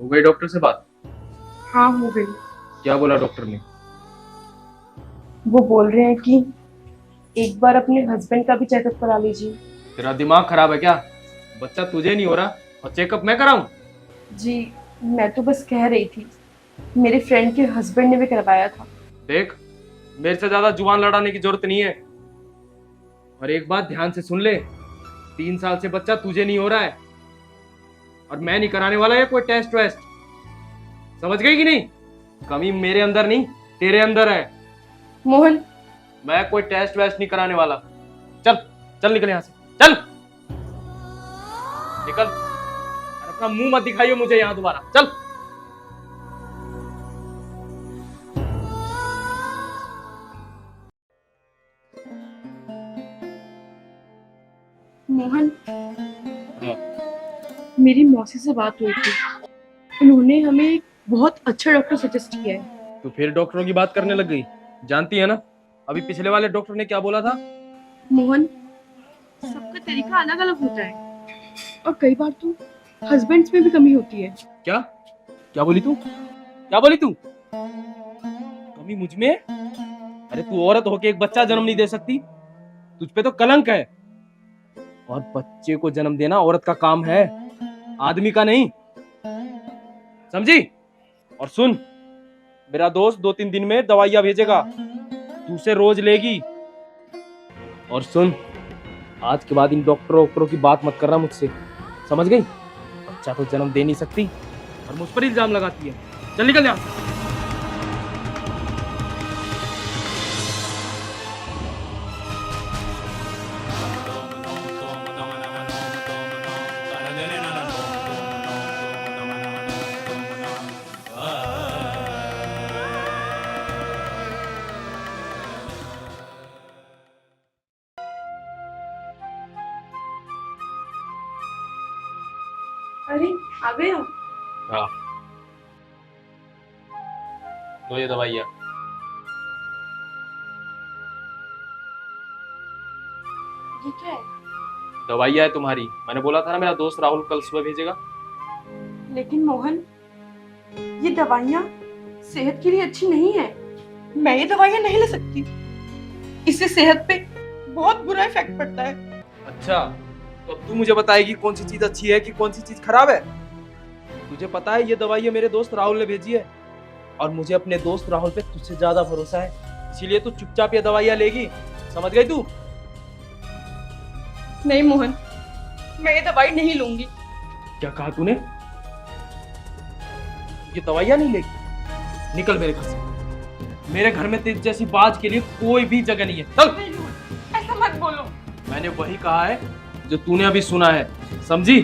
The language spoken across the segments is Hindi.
हो गई डॉक्टर से बात? हाँ, हो गई। क्या बोला डॉक्टर ने? वो बोल रहे हैं कि एक बार अपने हस्बैंड का भी चेकअप करा लीजिए। तेरा दिमाग खराब है क्या? बच्चा तुझे नहीं हो रहा और चेकअप मैं कराऊं? जी, मैं तो बस कह रही थी। मेरे फ्रेंड के हस्बैंड ने भी करवाया था। देख, मेरे से ज्यादा जुबान लड़ाने की जरूरत नहीं है। और एक बात ध्यान से सुन ले, 3 साल से बच्चा तुझे नहीं हो रहा है और मैं नहीं कराने वाला है कोई टेस्ट वेस्ट। समझ गई कि नहीं? कमी मेरे अंदर नहीं, तेरे अंदर है। मोहन, मैं कोई टेस्ट वेस्ट नहीं कराने वाला। चल चल निकल यहां से, चल निकल। और अपना मुंह मत दिखाइयो मुझे यहां दोबारा। चल। मोहन, हाँ, मेरी मौसी से बात हुई थी। उन्होंने हमें एक बहुत अच्छा डॉक्टर सजेस्ट किया है। तो फिर डॉक्टरों की बात करने लग गई। जानती है ना अभी पिछले वाले डॉक्टर ने क्या बोला था? मोहन, सबका तरीका अलग अलग होता है और कई बार तो हस्बैंड्स में भी कमी होती है। क्या? क्या बोली तू? क्या बोली तू? कमी मुझ में? अरे तू औरत होके एक बच्चा जन्म नहीं दे सकती? तुझ पे तो कलंक है। और बच्चे को जन्म देना औरत का काम है, आदमी का नहीं। समझी? और सुन, मेरा दोस्त 2-3 दिन में दवाइयां भेजेगा, तू उसे रोज लेगी। और सुन, आज के बाद इन डॉक्टरों वॉक्टरों की बात मत करना मुझसे, समझ गई? बच्चा तो जन्म दे नहीं सकती और मुझ पर इल्जाम लगाती है। चल निकल यहां से। अरे, आ गए आप? हाँ, लो ये दवाइयाँ। ये क्या है? दवाइयाँ है तुम्हारी, मैंने बोला था ना मेरा दोस्त राहुल कल सुबह भेजेगा। लेकिन मोहन, ये दवाइयाँ सेहत के लिए अच्छी नहीं है। मैं ये दवाइयाँ नहीं ले सकती। इससे सेहत पे बहुत बुरा इफेक्ट पड़ता है। अच्छा, तो अब तू मुझे बताएगी कौन सी चीज अच्छी है कि कौन सी चीज खराब है? तुझे पता है ये दवाइयाँ मेरे दोस्त राहुल ने भेजी है और मुझे अपने दोस्त राहुल पे तुझसे ज्यादा भरोसा है, इसीलिए तू चुपचाप ये दवाइयाँ लेगी। समझ गई तू? नहीं मोहन, मैं ये दवाई नहीं लूंगी। क्या कहा तूने? ये दवाइयाँ नहीं लेगी? निकल मेरे घर से। मेरे घर में तेरे जैसी बाज के लिए कोई भी जगह नहीं है। चल। नहीं मोहन, ऐसा मत बोलो। मैंने वही कहा है जो तूने अभी सुना है, समझी?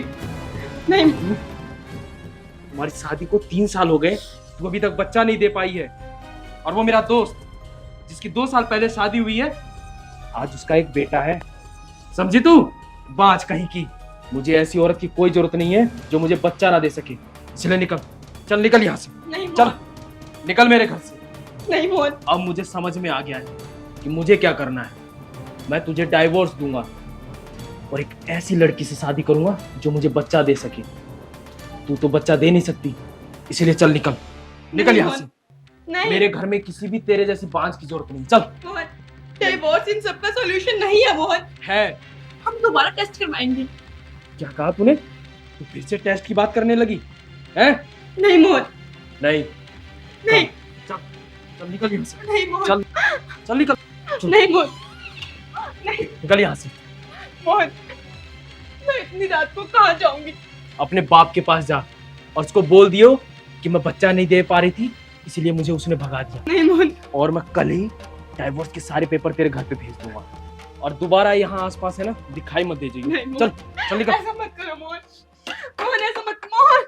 नहीं। तुम्हारी शादी को 3 साल हो गए, तू अभी तक बच्चा नहीं दे पाई है। और वो मेरा दोस्त जिसकी 2 साल पहले शादी हुई है, आज उसका एक बेटा है। समझी तू? बाज कहीं की। मुझे ऐसी औरत की कोई जरूरत नहीं है जो मुझे बच्चा ना दे सके। इसलिए निकल, चल निकल यहाँ से। नहीं चल मोहन। निकल मेरे घर से। नहीं मोहन। अब मुझे समझ में आ गया है कि मुझे क्या करना है। मैं तुझे डाइवोर्स दूंगा और एक ऐसी लड़की से शादी करूंगा जो मुझे बच्चा दे सके। तू तो बच्चा दे नहीं सकती, इसलिए चल निकल, निकल यहाँ से। नहीं मेरे घर में किसी भी तेरे जैसी बांझ की जरूरत नहीं। चल। मोहन, डिवोर्स इन सब का सॉल्यूशन नहीं है मोहन। है। हम दोबारा टेस्ट करवाएंगे। क्या कहा तूने? तू फिर से टेस्ट की बात करने लगी है? नहीं मोहन। नहीं। नहीं। चल चल निकल यहाँ से। नहीं मोहन। चल चल निकल। चल, नहीं मोहन। नहीं निकल यहाँ से। मोहन, मैं इतनी रात को कहाँ जाऊंगी? अपने बाप के पास जा और उसको बोल दियो कि मैं बच्चा नहीं दे पा रही थी, इसीलिए मुझे उसने भगा दिया। नहीं मोहन। और मैं कल ही डाइवोर्स के सारे पेपर तेरे घर पे भेज दूंगा और दोबारा यहाँ आसपास है ना दिखाई मत दे जाइए। नहीं, चल चल निकल। ऐसा मत करो मोहन। मोहन, ऐसा मत। मोहन।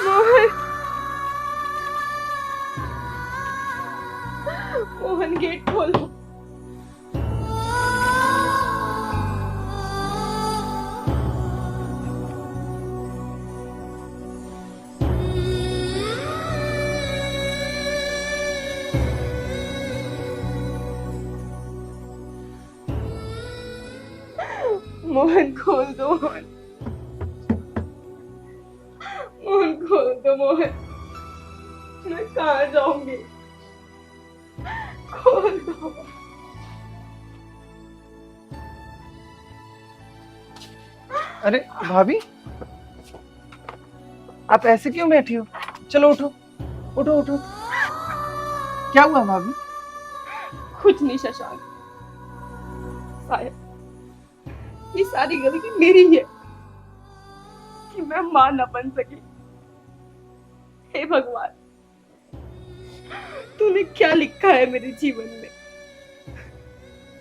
मोहन। मोहन, गेट खोलो। मोहन, खोल दो मोहन। दो मोहन, मैं कहाँ जाऊंगी? खोल दो। अरे भाभी, आप ऐसे क्यों बैठी हो? चलो उठो, उठो उठो। क्या हुआ भाभी? कुछ नहीं शशांक, शायद ये सारी गलती मेरी है कि मैं मां न बन सकी। हे भगवान, तूने क्या लिखा है मेरे जीवन में?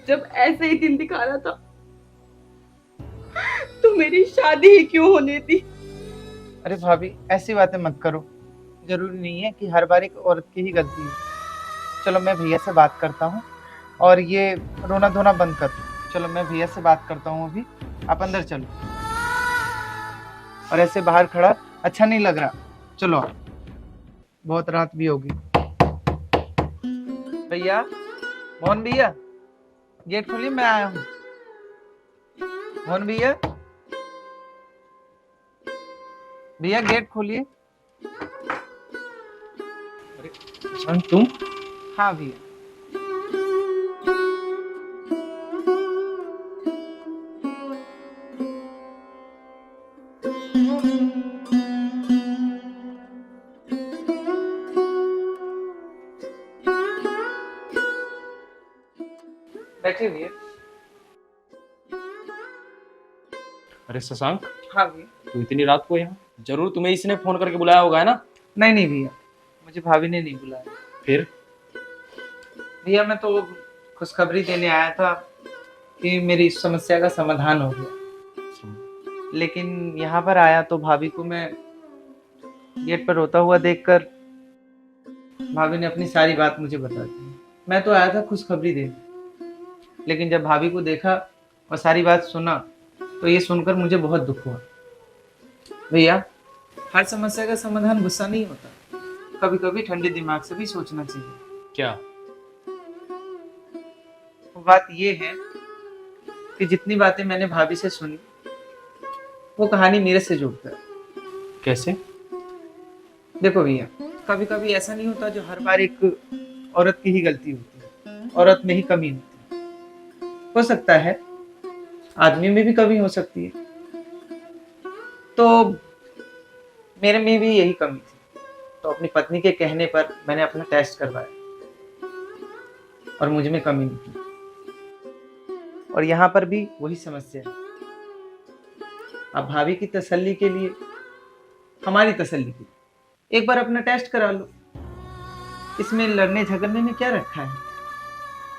जब ऐसे ही दिन दिखा रहा था तो मेरी शादी ही क्यों होने दी? अरे भाभी, ऐसी बातें मत करो। जरूरी नहीं है कि हर बार एक औरत की ही गलती हो। चलो मैं भैया से बात करता हूँ और ये रोना धोना बंद कर दो। चलो मैं भैया से बात करता हूँ अभी, आप अंदर चलो। और ऐसे बाहर खड़ा अच्छा नहीं लग रहा। चलो आप, बहुत रात भी होगी। भैया, मोहन भैया, गेट खोलिए, मैं आया हूँ। मोहन भैया, भैया गेट खोलिए। अरे शशांक, तुम? हाँ भैया। बैठिए भैया। अरे शशांक, हाँ भैया। तू इतनी रात को यहाँ? जरूर तुम्हें इसने फोन करके बुलाया होगा, है ना? नहीं नहीं भैया, मुझे भाभी ने नहीं बुलाया। फिर? भैया मैं तो खुशखबरी देने आया था कि मेरी इस समस्या का समाधान हो गया। लेकिन यहाँ पर आया तो भाभी को मैं गेट पर रोता हुआ देखकर भाभी ने अपनी सारी बात मुझे बता दी। मैं तो आया था खुशखबरी देने, लेकिन जब भाभी को देखा और सारी बात सुना तो ये सुनकर मुझे बहुत दुख हुआ। भैया, हर समस्या का समाधान गुस्सा नहीं होता, कभी कभी ठंडे दिमाग से भी सोचना चाहिए। क्या? बात ये है कि जितनी बातें मैंने भाभी से सुनी वो कहानी मेरे से जुड़ता है। कैसे? देखो भैया, कभी कभी ऐसा नहीं होता जो हर बार एक औरत की ही गलती होती है, औरत में ही कमी होती है। हो सकता है आदमी में भी कमी हो सकती है। तो मेरे में भी यही कमी थी, तो अपनी पत्नी के कहने पर मैंने अपना टेस्ट करवाया और मुझ में कमी निकली। और यहाँ पर भी वही समस्या है। अब भाभी की तसल्ली के लिए, हमारी तसल्ली के लिए एक बार अपना टेस्ट करा लो। इसमें लड़ने झगड़ने में क्या रखा है?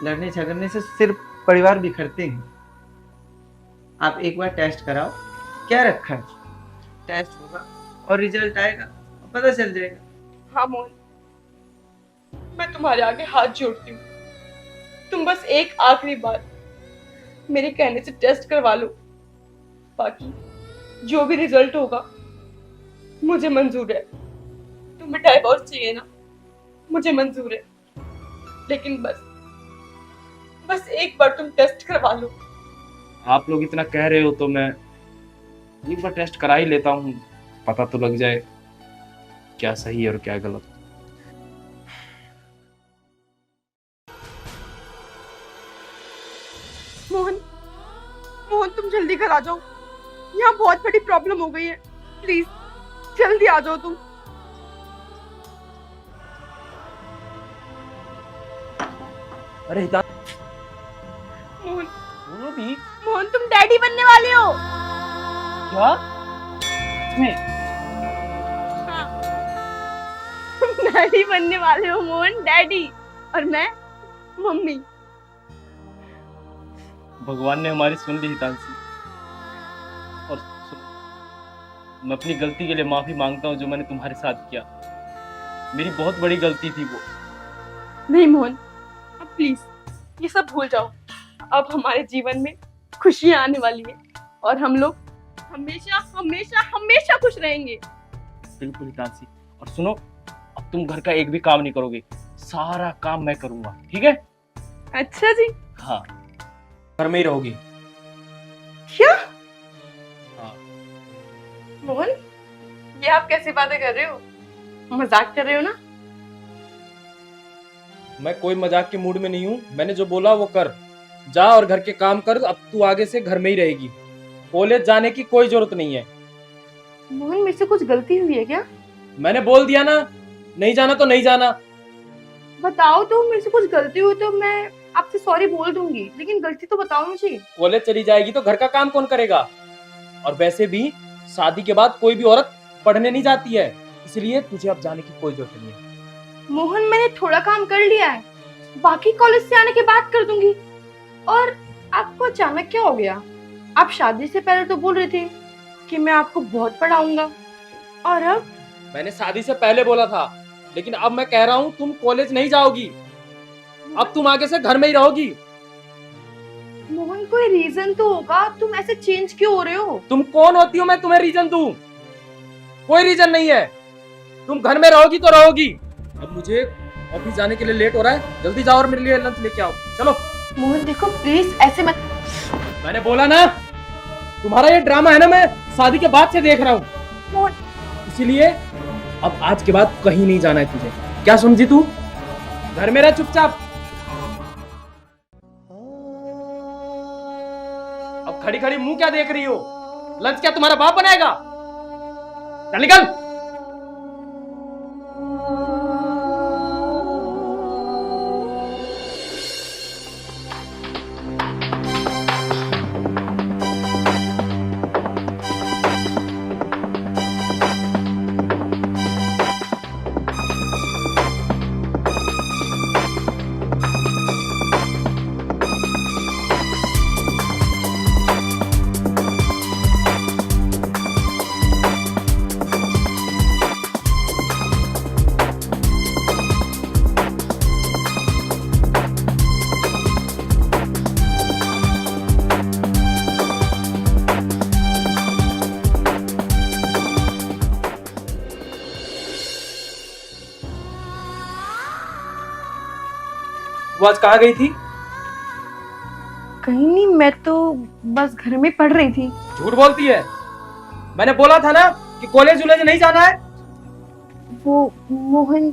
लड़ने झगड़ने से सिर्फ परिवार बिखरते हैं। आप एक बार टेस्ट कराओ, क्या रखा है? टेस्ट होगा और रिजल्ट आएगा, पता चल जाएगा। हाँ मोहन, मैं तुम्हारे आगे हाथ जोड़ती हूँ। तुम बस एक आखिरी बार मेरे कहने से टेस्ट करवा लो। बाकी जो भी रिजल्ट होगा मुझे मंजूर है। तुम्हें डाइवोर्स चाहिए ना, मुझे मंजूर है। लेकिन बस एक बार तुम टेस्ट करवा लो। आप लोग इतना कह रहे हो तो मैं एक बार टेस्ट करा ही लेता हूँ, पता तो लग जाए क्या सही और क्या गलत। मोहन, तुम जल्दी घर आ जाओ। यहाँ बहुत बड़ी प्रॉब्लम हो गई है। प्लीज जल्दी आ जाओ तुम। अरे हिता, मोहन, बोलो भी। मोहन तुम डैडी बनने वाले हो। क्या? इसमें? हाँ, तुम डैडी बनने वाले हो मोहन, डैडी। और मैं मम्मी। भगवान ने हमारी सुन ली हितांशी। और मैं अपनी गलती के लिए माफी मांगता हूँ जो मैंने तुम्हारे साथ किया। मेरी बहुत बड़ी गलती थी वो। नहीं मोहन, अब प्लीज ये सब भूल जाओ। अब हमारे जीवन में खुशियां आने वाली है और हम लोग हमेशा हमेशा हमेशा खुश रहेंगे। बिल्कुल हितांशी। और सुनो, अब तुम घर का एक भी काम नहीं करोगे, सारा काम मैं करूंगा, ठीक है? अच्छा जी। हाँ, घर में ही रहोगी। क्या? हाँ। मोहन, ये आप कैसी बातें कर रहे हो? मजाक कर रहे हो ना? मैं कोई मजाक के मूड में नहीं हूँ। मैंने जो बोला वो कर। जा और घर के काम कर। अब तू आगे से घर में ही रहेगी। कॉलेज जाने की कोई जरूरत नहीं है। मोहन, मेरे से कुछ गलती हुई है क्या? मैंने बोल दिया ना, नहीं जाना तो नहीं जाना। बताओ तो, मेरे से कुछ गलती हुई तो मैं आपसे सॉरी बोल दूंगी, लेकिन गलती तो बताओ मुझे। कॉलेज चली जाएगी तो घर का काम कौन करेगा? और वैसे भी शादी के बाद कोई भी औरत पढ़ने नहीं जाती है, इसलिए तुझे अब जाने की कोई जरूरत नहीं है। मोहन, मैंने थोड़ा काम कर लिया है, बाकी कॉलेज से आने के बाद कर दूंगी। और आपको अचानक क्या हो गया? आप शादी से पहले तो बोल रहे थे कि मैं आपको बहुत पढ़ाऊंगा, और अब? मैंने शादी से पहले बोला था, लेकिन अब मैं कह रहा हूँ तुम कॉलेज नहीं जाओगी। अब तुम आगे से घर में ही रहोगी। मोहन, कोई रीजन तो होगा, तुम ऐसे चेंज क्यों हो रहे हो? तुम कौन होती हो मैं तुम्हें रीजन दूं? कोई रीजन नहीं है। तुम घर में रहोगी तो रहोगी। अब मुझे ऑफिस जाने के लिए लेट हो रहा है, जल्दी जाओ और मेरे लिए लंच लेके आओ। चलो। मोहन देखो, प्लीज ऐसे मत। मैंने बोला ना, तुम्हारा ये ड्रामा है ना, मैं शादी के बाद से देख रहा हूँ। मोहन, इसीलिए अब आज के बाद कहीं नहीं जाना है तुझे। क्या समझी तू? घर में रह चुपचाप। अब खड़ी खड़ी मुंह क्या देख रही हो? लंच क्या तुम्हारा बाप बनाएगा? चल निकल। वो आज कहाँ गई थी? कहीं नहीं, मैं तो बस घर में पढ़ रही थी। झूठ बोलती है। मैंने बोला था ना कि कॉलेज वॉलेज नहीं जाना है। वो मोहन,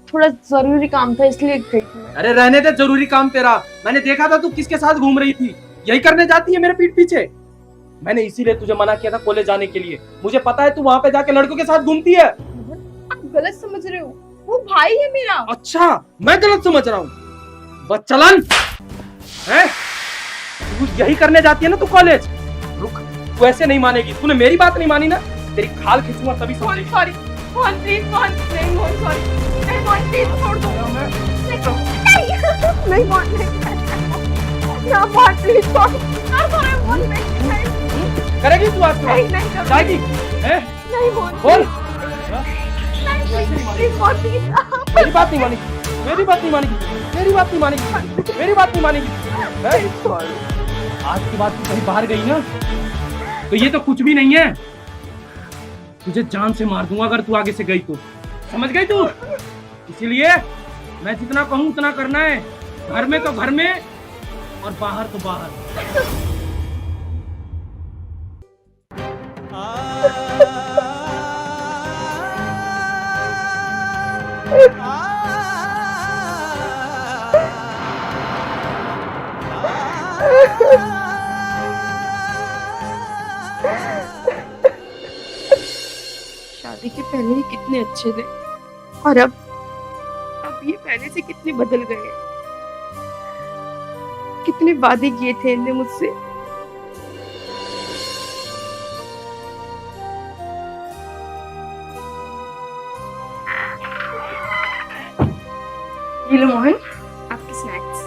थोड़ा जरूरी काम था इसलिए गई थी मैं। अरे रहने दे जरूरी काम तेरा। मैंने देखा था तू किसके साथ घूम रही थी। यही करने जाती है मेरे पीठ पीछे। मैंने इसीलिए तुझे मना किया था कॉलेज जाने के लिए। मुझे पता है तू वहां पे जाके लड़कों के साथ घूमती है। आप गलत समझ रहे हो, वो भाई है मेरा। अच्छा, मैं गलत समझ रहा हूँ? बच्चलन है। तू यही करने जाती है ना तू कॉलेज। रुक, तू ऐसे नहीं मानेगी। तूने मेरी बात नहीं मानी ना, तेरी खाल खींचूंगा तभी समझेगी। सॉरी मोहन, प्लीज मोहन, नहीं मोहन, सॉरी नहीं मोहन, प्लीज छोड़ दो। नहीं मोहन, नहीं ना मोहन, प्लीज छोड़ मोहन, नहीं करेगी तू आज? नहीं नहीं जाएगी हैं? नहीं मोहन, बोल। Please Mohan, please. मेरी बात नहीं मानेगी। मेरी बात नहीं मानेगी। मेरी बात नहीं मानेगी। मेरी बात नहीं मानेगी। आज के बाद तू कहीं बाहर गई ना तो ये तो कुछ भी नहीं है। तुझे जान से मार दूंगा अगर तू आगे से गई तो। समझ गई तू? इसीलिए मैं जितना कहूं उतना करना है। घर में तो घर में और बाहर तो बाहर। शादी के पहले ही कितने अच्छे थे, और अब ये पहले से कितने बदल गए हैं। कितने वादे किए थे इनने मुझसे। ये लो मोहन, आपके स्नैक्स।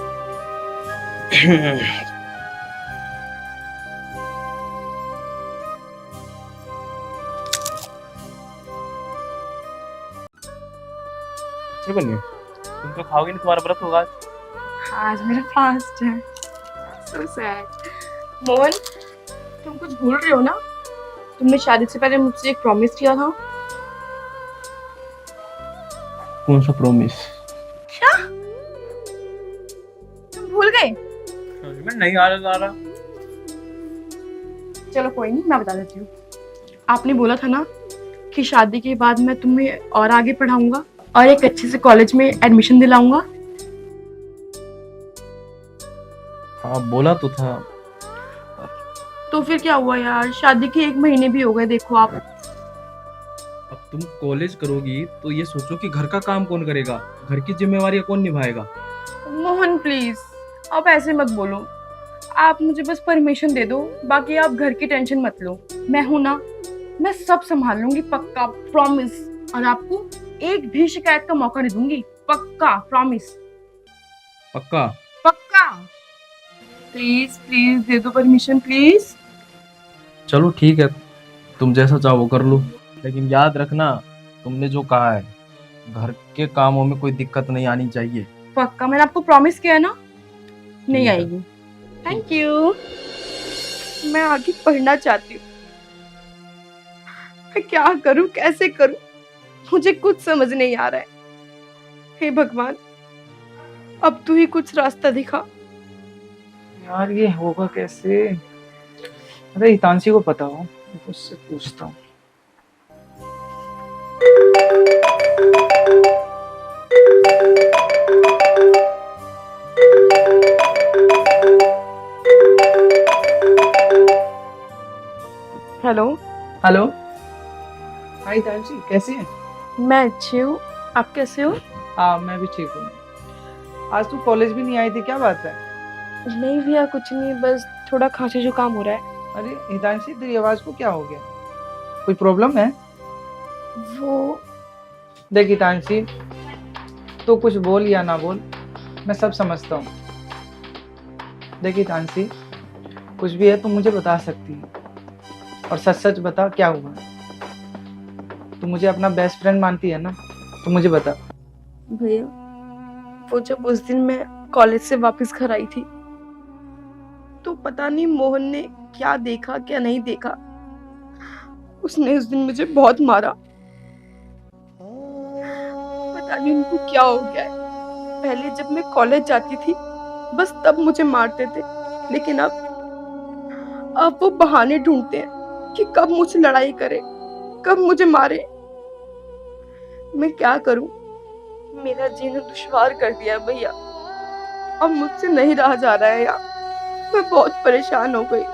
अच्छे बन गए। तुम तो खाओगे नहीं, तुम्हारा व्रत होगा आज। आज मेरा फास्ट है। So sad. मोहन, तुम कुछ भूल रहे हो ना? तुमने शादी से पहले मुझसे एक प्रॉमिस किया था। कौन सा प्रॉमिस? क्या तुम भूल गए? मैं नहीं आ रहा। चलो कोई नहीं, मैं बता देती हूँ। आपने बोला था ना कि शादी के बाद मैं तुम्हें और आगे पढ़ाऊंगा और एक अच्छे से कॉलेज में एडमिशन दिलाऊंगा। हाँ बोला तो था। तो फिर क्या हुआ यार, शादी के 1 महीने भी हो गए, देखो आप। अब तुम कॉलेज करोगी तो ये सोचो कि घर का काम कौन करेगा, घर की जिम्मेवारी कौन निभाएगा। मोहन प्लीज, आप ऐसे मत बोलो। आप मुझे बस परमिशन दे दो, बाकी आप घर की टेंशन मत लो। मैं हूं ना, मैं सब संभाल लूंगी, पक्का, प्रॉमिस। और आपको एक भी शिकायत का मौका नहीं दूंगी, पक्का, प्रॉमिस। पक्का? पक्का। प्लीज प्लीज दे दो परमिशन, प्लीज। चलो ठीक है, तुम जैसा चाहो कर लो, लेकिन याद रखना तुमने जो कहा है, घर के कामों में कोई दिक्कत नहीं आनी चाहिए। पक्का, मैंने आपको प्रॉमिस किया है ना, नहीं ठीक है। आएगी। Thank you. मैं आगे पढ़ना चाहती हूँ, मैं क्या करूं, कैसे करूं, मुझे कुछ समझ नहीं आ रहा है। हे भगवान, अब तू ही कुछ रास्ता दिखा। यार ये होगा कैसे? अरे हितांशी को पता हो, उससे पूछता हूँ। हेलो। हेलो, हाय हितांशी, कैसी है? मैं अच्छी हूँ, आप कैसे हो? हाँ मैं भी ठीक हूँ। आज तू कॉलेज भी नहीं आई थी, क्या बात है? नहीं भैया, कुछ नहीं, बस थोड़ा खांसी जुकाम हो रहा है। अरे हितांशी, तेरी आवाज को क्या हो गया? कोई प्रॉब्लम है? वो देख हितांशी, तू कुछ बोल या ना बोल, मैं सब समझता हूँ। देख हितांशी, कुछ भी है तो मुझे बता सकती है, और सच सच बता क्या हुआ। तू मुझे अपना बेस्ट फ्रेंड मानती है ना, तो मुझे बता। भैया, वो जब उस दिन मैं कॉलेज से वापस घर आई थी, तो पता नहीं मोहन ने क्या देखा क्या नहीं देखा, उसने उस दिन मुझे बहुत मारा। पता नहीं उनको क्या हो गया है। पहले जब मैं कॉलेज जाती थी बस तब मुझे मारते थे, लेकिन अब वो बहाने ढूंढते हैं कि कब मुझसे लड़ाई करे, कब मुझे मारे। मैं क्या करूं, मेरा जीना दुश्वार कर दिया है भैया, अब मुझसे नहीं रहा जा रहा है यार। मैं बहुत परेशान हो गई,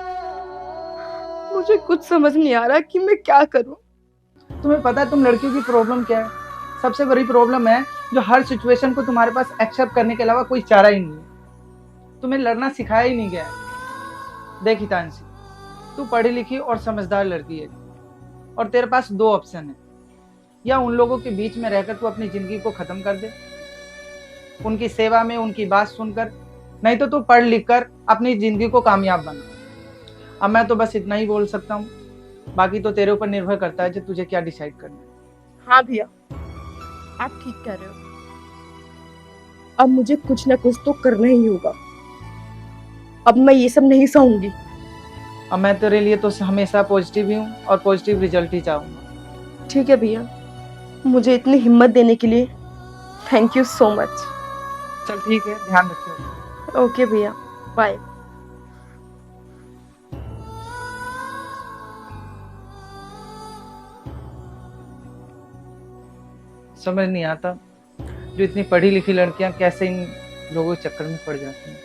मुझे कुछ समझ नहीं आ रहा कि मैं क्या करूं। तुम्हें पता है तुम लड़कियों की प्रॉब्लम क्या है? सबसे बड़ी प्रॉब्लम है जो हर सिचुएशन को तुम्हारे पास एक्सेप्ट करने के अलावा कोई चारा ही नहीं है। तुम्हें लड़ना सिखाया ही नहीं गया है। देख हितांशी, तू पढ़ी लिखी और समझदार लड़की है, और तेरे पास 2 ऑप्शन है। या उन लोगों के बीच में रहकर तू अपनी जिंदगी को खत्म कर दे, उनकी सेवा में उनकी बात सुनकर, नहीं तो तू पढ़ लिख कर अपनी जिंदगी को कामयाब बना। अब मैं तो बस इतना ही बोल सकता हूँ, बाकी तो तेरे ऊपर निर्भर करता है कि तुझे क्या डिसाइड करना है। हाँ भैया, आप ठीक कह रहे हो, अब मुझे कुछ ना कुछ तो करना ही होगा। अब मैं ये सब नहीं सहूंगी। अब मैं तेरे लिए तो हमेशा पॉजिटिव ही हूँ और पॉजिटिव रिजल्ट ही चाहूँगा। ठीक है भैया, मुझे इतनी हिम्मत देने के लिए थैंक यू सो मच। चल ठीक है, ध्यान रखियो। ओके भैया, बाय। समझ नहीं आता जो इतनी पढ़ी लिखी लड़कियां कैसे इन लोगों के चक्कर में पड़ जाती हैं।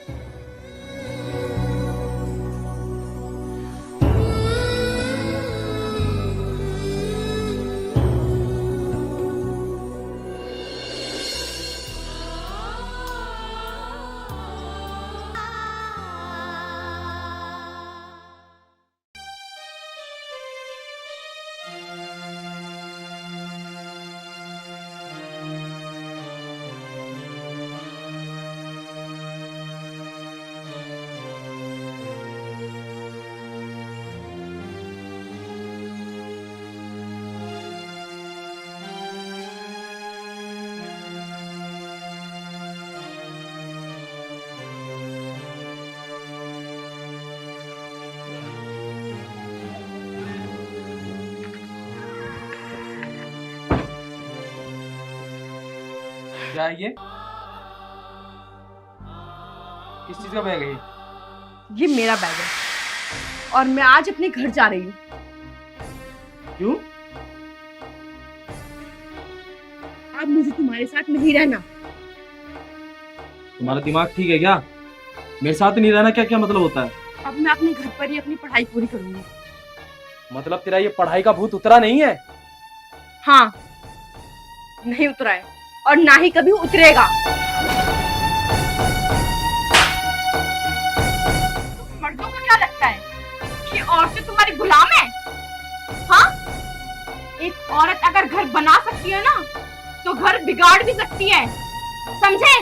क्या है ये? किस चीज का बैग है ये? ये मेरा बैग है और मैं आज अपने घर जा रही हूँ। क्यों? मुझे तुम्हारे साथ नहीं रहना। तुम्हारा दिमाग ठीक है क्या? मेरे साथ नहीं रहना क्या क्या मतलब होता है? अब मैं अपने घर पर ही अपनी पढ़ाई पूरी करूंगी। मतलब तेरा ये पढ़ाई का भूत उतरा नहीं है? हाँ, नहीं उतरा है और ना ही कभी उतरेगा। मर्दों को क्या लगता है कि औरतें तुम्हारी गुलाम है? हाँ, एक औरत अगर घर बना सकती है ना, तो घर बिगाड़ भी सकती है, समझे?